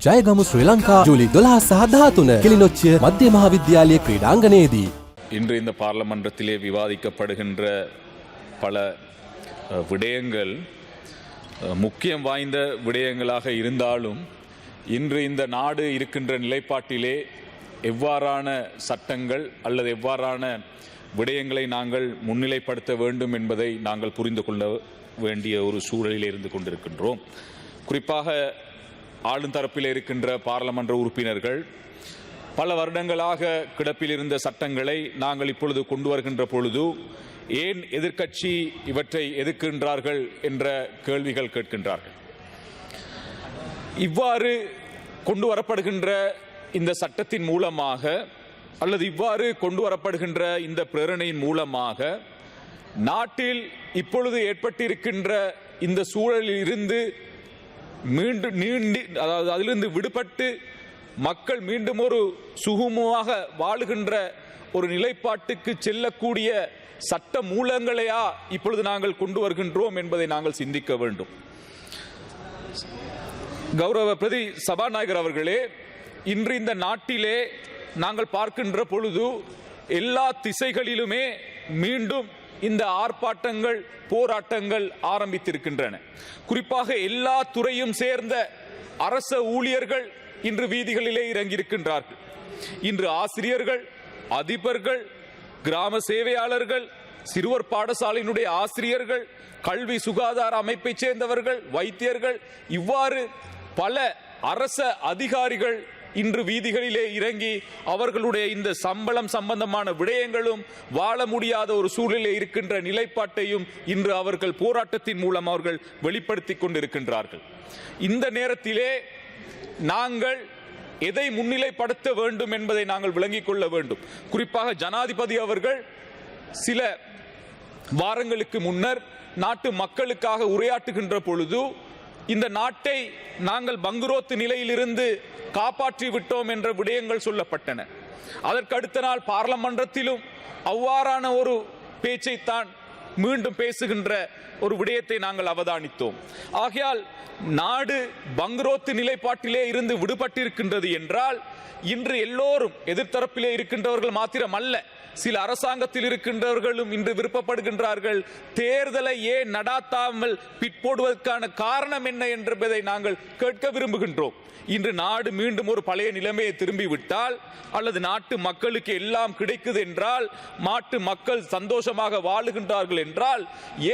ජයගමු ශ්‍රී ලංකා ජූලි 12 සහ 13 கிளிநொச்சி மத்திய மகாவித்யாலய கிரீடாங்கனයේදී இன்று இந்த பார்லமன்றத்திலே விவாதிக்கப்படுகின்ற பல விடயங்கள் முக்கியம் வாய்ந்த விடயங்களாக இருந்தாலும் இன்று இந்த நாடு இருக்கின்ற நிலைப்பாட்டிலே எவ்வாறான சட்டங்கள் அல்லது எவ்வாறான விடயங்களை நாங்கள் முன்னிலைப்படுத்த வேண்டும் என்பதை நாங்கள் புரிந்து கொள்ள வேண்டிய ஒரு சூழலில் இருந்து கொண்டிருக்கின்றோம். குறிப்பாக ஆளுந்தரப்பில் இருக்கின்ற பாராளுமன்ற உறுப்பினர்கள் பல வருடங்களாக கிடப்பில் இருந்த சட்டங்களை நாங்கள் இப்பொழுது கொண்டு வருகின்ற பொழுது ஏன் எதிர்க்கட்சி இவற்றை எதிர்க்கின்றார்கள் என்ற கேள்விகள் கேட்கின்றார்கள். இவ்வாறு கொண்டு வரப்படுகின்ற இந்த சட்டத்தின் மூலமாக அல்லது இவ்வாறு கொண்டு வரப்படுகின்ற இந்த பிரேரணையின் மூலமாக நாட்டில் இப்பொழுது ஏற்பட்டிருக்கின்ற இந்த சூழலில் இருந்து மீண்டும் அதாவது அதிலிருந்து விடுபட்டு மக்கள் மீண்டும் ஒரு சுகமமாக வாழுகின்ற ஒரு நிலைப்பாட்டுக்கு செல்லக்கூடிய சட்ட மூலங்களையா இப்பொழுது நாங்கள் கொண்டு வருகின்றோம் என்பதை நாங்கள் சிந்திக்க வேண்டும். கௌரவ பிரதி சபாநாயகர் அவர்களே, இன்று இந்த நாட்டிலே நாங்கள் பார்க்கின்ற பொழுது எல்லா திசைகளிலுமே மீண்டும் இந்த ஆர்ப்பாட்டங்கள் போராட்டங்கள் ஆரம்பித்திருக்கின்றன. குறிப்பாக எல்லா துறையும் சேர்ந்த அரச ஊழியர்கள் இன்று வீதிகளிலே இறங்கியிருக்கின்றார்கள். இன்று ஆசிரியர்கள், அதிபர்கள், கிராம சேவையாளர்கள், சிறுவர் பாடசாலையினுடைய ஆசிரியர்கள், கல்வி சுகாதார அமைப்பை சேர்ந்தவர்கள், வைத்தியர்கள், இவ்வாறு பல அரச அதிகாரிகள் இன்று வீதிகளிலே இறங்கி அவர்களுடைய இந்த சம்பளம் சம்பந்தமான விடயங்களும் வாழ முடியாத ஒரு சூழலிலே இருக்கின்ற நிலைப்பாட்டையும் இன்று அவர்கள் போராட்டத்தின் மூலம் அவர்கள் வெளிப்படுத்திக் கொண்டிருக்கின்றார்கள். இந்த நேரத்திலே நாங்கள் எதை முன்னிலைப்படுத்த வேண்டும் என்பதை நாங்கள் விளங்கிக் கொள்ள வேண்டும். குறிப்பாக ஜனாதிபதி அவர்கள் சில வாரங்களுக்கு முன்னர் நாட்டு மக்களுக்காக உரையாற்றுகின்ற பொழுது இந்த நாட்டை நாங்கள் பங்குரோத்து நிலையிலிருந்து காப்பாற்றி விட்டோம் என்ற விடயங்கள் சொல்லப்பட்டன. அதற்கு அடுத்த நாள் பார்லமன்றத்திலும் அவ்வாறான ஒரு பேச்சைத்தான் மீண்டும் பேசுகின்ற ஒரு விடயத்தை நாங்கள் அவதானித்தோம். ஆகையால் நாடு பங்குரோத்து நிலைப்பாட்டிலே இருந்து விடுபட்டிருக்கின்றது என்றால் இன்று எல்லோரும் எதிர்த்தரப்பிலே இருக்கின்றவர்கள் மாத்திரம் அல்ல, சில அரசாங்கத்தில் இருக்கின்றவர்களும் இன்று விருப்பப்படுகின்றார்கள் தேர்தலை ஏன் நடாத்தாமல் பிற்போடுவதற்கான காரணம் என்ன என்பதை நாங்கள் கேட்க விரும்புகின்றோம். இன்று நாடு மீண்டும் ஒரு பழைய நிலைமையை திரும்பிவிட்டால் அல்லது நாட்டு மக்களுக்கு எல்லாம் கிடைக்குது என்றால், நாட்டு மக்கள் சந்தோஷமாக வாழுகின்றார்கள் என்றால்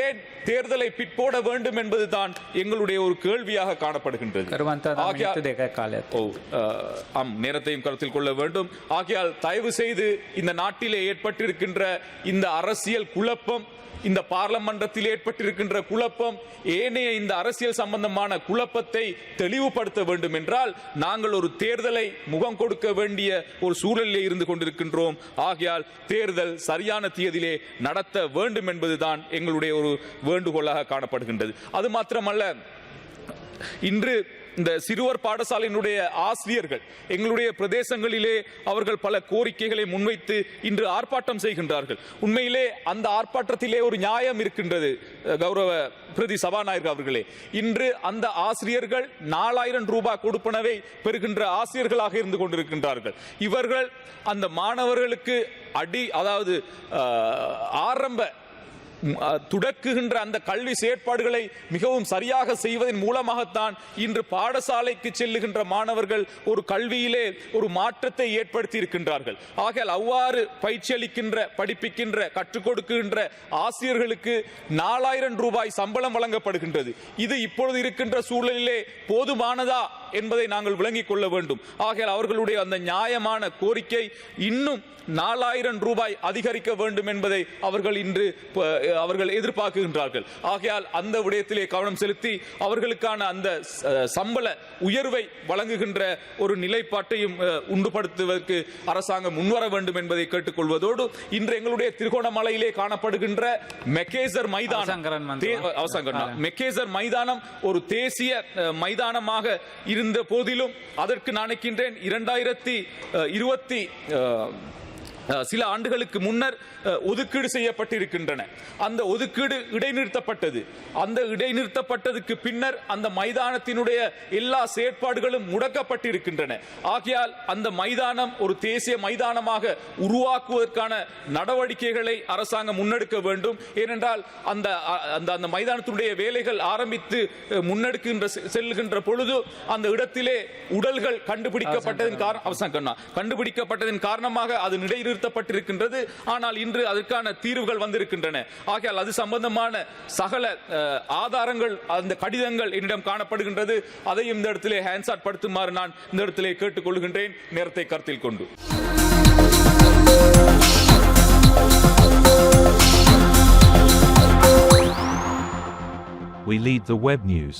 ஏன் தேர்தலை பிற்போட வேண்டும் என்பதுதான் எங்களுடைய ஒரு கேள்வியாக காணப்படுகின்றது. நேரத்தையும் கருத்தில் கொள்ள வேண்டும். ஆகையால் தயவு செய்து இந்த நாட்டிலே ஏற்பட்டிருக்கின்ற இந்த அரசியல் குழப்பம், இந்த பார்லமன்றத்தில் ஏற்பட்டிருக்கின்ற குழப்பம், ஏனைய இந்த அரசியல் சம்பந்தமான குழப்பத்தை தெளிவுபடுத்த வேண்டும் என்றால் நாங்கள் ஒரு தேர்தலை முகம் கொடுக்க வேண்டிய ஒரு சூழலிலே இருந்து கொண்டிருக்கின்றோம். ஆகையால் தேர்தல் சரியான தேதியிலே நடத்த வேண்டும் என்பதுதான் எங்களுடைய ஒரு வேண்டுகோளாக காணப்படுகின்றது. அது மாத்திரமல்ல, இன்று இந்த சிறுவர் பாடசாலையினுடைய ஆசிரியர்கள் எங்களுடைய பிரதேசங்களிலே அவர்கள் பல கோரிக்கைகளை முன்வைத்து இன்று ஆர்ப்பாட்டம் செய்கின்றார்கள். உண்மையிலே அந்த ஆர்ப்பாட்டத்திலே ஒரு நியாயம் இருக்கின்றது. கௌரவ பிரதி சபாநாயகர் அவர்களே, இன்று அந்த ஆசிரியர்கள் 4000 ரூபாய் கொடுப்பனவை பெறுகின்ற ஆசிரியர்களாக இருந்து கொண்டிருக்கின்றார்கள். இவர்கள் அந்த மாணவர்களுக்கு அதாவது ஆரம்ப துடக்குகின்ற அந்த கல்வி செயற்பாடுகளை மிகவும் சரியாக செய்வதன் மூலமாகத்தான் இன்று பாடசாலைக்கு செல்லுகின்ற மாணவர்கள் ஒரு கல்வியிலே ஒரு மாற்றத்தை ஏற்படுத்தி இருக்கின்றார்கள். ஆகையால் அவ்வாறு பயிற்சி அளிக்கின்ற, படிப்பிக்கின்ற, கற்றுக் கொடுக்கின்ற ஆசிரியர்களுக்கு 4000 ரூபாய் சம்பளம் வழங்கப்படுகின்றது. இது இப்பொழுது இருக்கின்ற சூழலிலே போதுமானதா என்பதை நாங்கள் விளங்கிக் கொள்ள வேண்டும். ஆகையால் அவர்களுடைய அந்த நியாயமான கோரிக்கை இன்னும் 4000 ரூபாய் அதிகரிக்க வேண்டும் என்பதை அவர்கள் எதிர்பார்க்கின்றார்கள். ஆகையால் அந்த விடயத்திலே கவனம் செலுத்தி அவர்களுக்கான அந்த சம்பள உயர்வை வழங்குகின்ற ஒரு நிலைப்பாட்டையும் உண்டுபடுத்துவதற்கு அரசாங்கம் முன்வர வேண்டும் என்பதை கேட்டுக்கொள்வதோடு, இன்று எங்களுடைய திருகோணமலையிலே காணப்படுகின்ற மெக்கேசர் மைதானம் ஒரு தேசிய மைதானமாக இருந்த போதிலும் அதற்கு நினைக்கின்றேன் சில ஆண்டுகளுக்கு முன்னர் ஒதுக்கீடு செய்யப்பட்டிருக்கின்றன. அந்த ஒதுக்கீடு இடைநிறுத்தப்பட்டது. அந்த இடைநிறுத்தப்பட்டதுக்கு பின்னர் அந்த மைதானத்தினுடைய எல்லா செயற்பாடுகளும் முடக்கப்பட்டிருக்கின்றன. ஆகையால் அந்த மைதானம் ஒரு தேசிய மைதானமாக உருவாக்குவதற்கான நடவடிக்கைகளை அரசாங்கம் முன்னெடுக்க வேண்டும். ஏனென்றால் அந்த அந்த மைதானத்தினுடைய வேலைகள் ஆரம்பித்து முன்னெடுக்கின்ற செல்கின்ற பொழுது அந்த இடத்திலே உடல்கள் கண்டுபிடிக்கப்பட்டதன் காரணமாக அது இடைநிறுத்தப்பட்டிருக்கின்றது. ஆனால் இன்று அதற்கான தீர்வுகள் வந்திருக்கின்றன. ஆகையால் அது சம்பந்தமான சகல ஆதாரங்கள், அந்த கடிதங்கள் என்னிடம் காணப்படுகின்றது. அதையும் இந்த இடத்திலே ஹேண்ட்சாட் படுத்துமாறு நான் இந்த இடத்திலே கேட்டுக்கொள்கின்றேன், நேரத்தை கருத்தில் கொண்டு. We lead the web news.